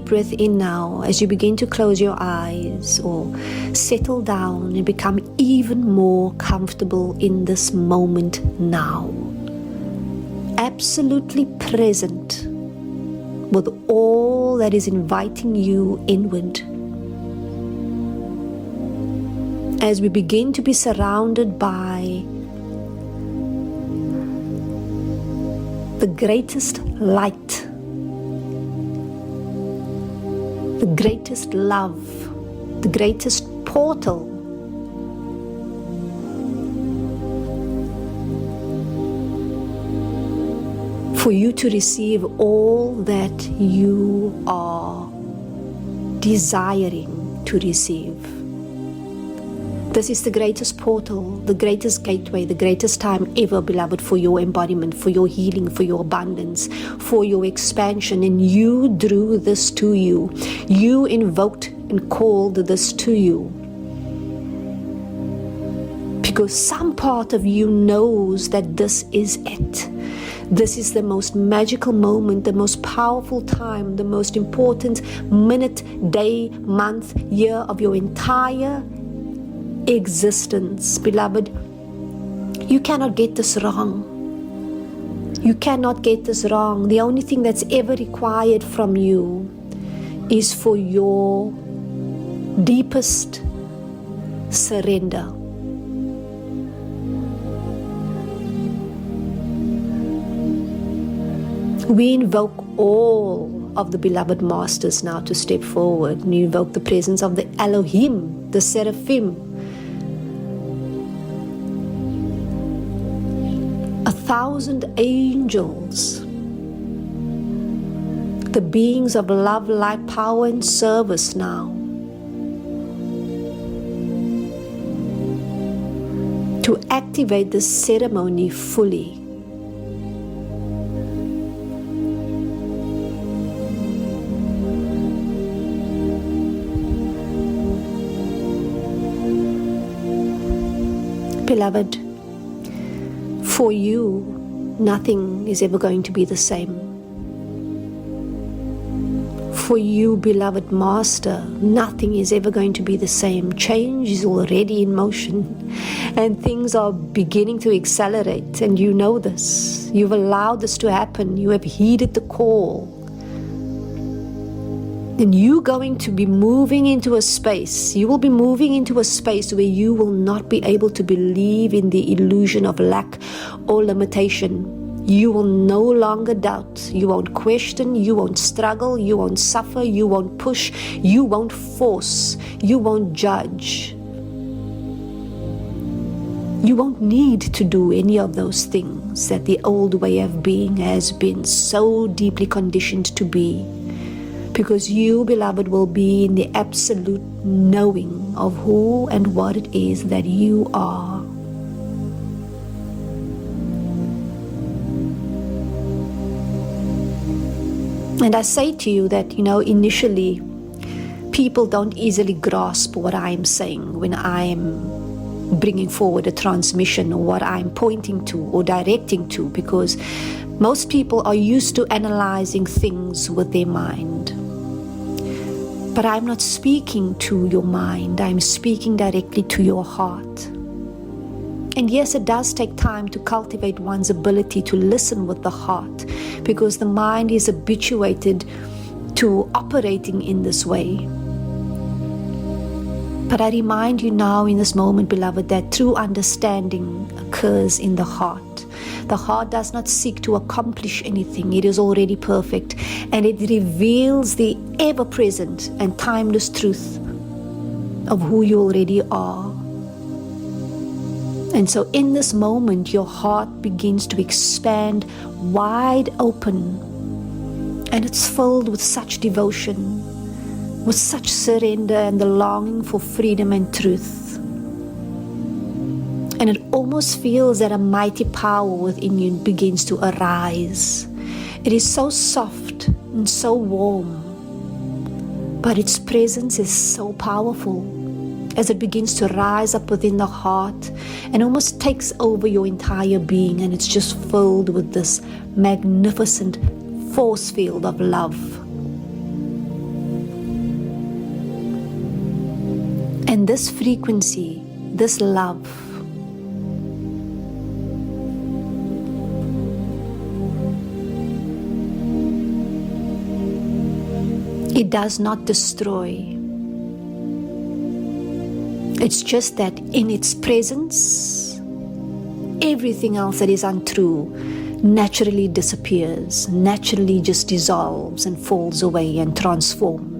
deep breath in now as you begin to close your eyes or settle down and become even more comfortable in this moment now. Absolutely present with all that is inviting you inward. As we begin to be surrounded by the greatest light, the greatest love, the greatest portal for you to receive all that you are desiring to receive. This is the greatest portal, the greatest gateway, the greatest time ever, beloved, for your embodiment, for your healing, for your abundance, for your expansion. And you drew this to you. You invoked and called this to you. Because some part of you knows that this is it. This is the most magical moment, the most powerful time, the most important minute, day, month, year of your entire existence. Beloved, you cannot get this wrong. You cannot get this wrong. The only thing that's ever required from you is for your deepest surrender. We invoke all of the beloved masters now to step forward. We invoke the presence of the Elohim, the Seraphim, 1,000 angels, the beings of love, light, power, and service now, to activate this ceremony fully. Beloved, for you, nothing is ever going to be the same. For you, beloved Master, nothing is ever going to be the same. Change is already in motion, and things are beginning to accelerate, and you know this. You've allowed this to happen. You have heeded the call. And you're going to be moving into a space. You will be moving into a space where you will not be able to believe in the illusion of lack or limitation. You will no longer doubt. You won't question. You won't struggle. You won't suffer. You won't push. You won't force. You won't judge. You won't need to do any of those things that the old way of being has been so deeply conditioned to be. Because you, beloved, will be in the absolute knowing of who and what it is that you are. And I say to you that, initially, people don't easily grasp what I'm saying when I'm bringing forward a transmission or what I'm pointing to or directing to, because most people are used to analyzing things with their mind. But I'm not speaking to your mind, I'm speaking directly to your heart. And yes, it does take time to cultivate one's ability to listen with the heart, because the mind is habituated to operating in this way. But I remind you now in this moment, beloved, that true understanding occurs in the heart. The heart does not seek to accomplish anything. It is already perfect, and it reveals the ever-present and timeless truth of who you already are. And so in this moment, your heart begins to expand wide open, and it's filled with such devotion, with such surrender and the longing for freedom and truth. And it almost feels that a mighty power within you begins to arise. It is so soft and so warm, but its presence is so powerful as it begins to rise up within the heart and almost takes over your entire being, and it's just filled with this magnificent force field of love. And this frequency, this love, it does not destroy. It's just that in its presence, everything else that is untrue naturally disappears, naturally just dissolves and falls away and transforms.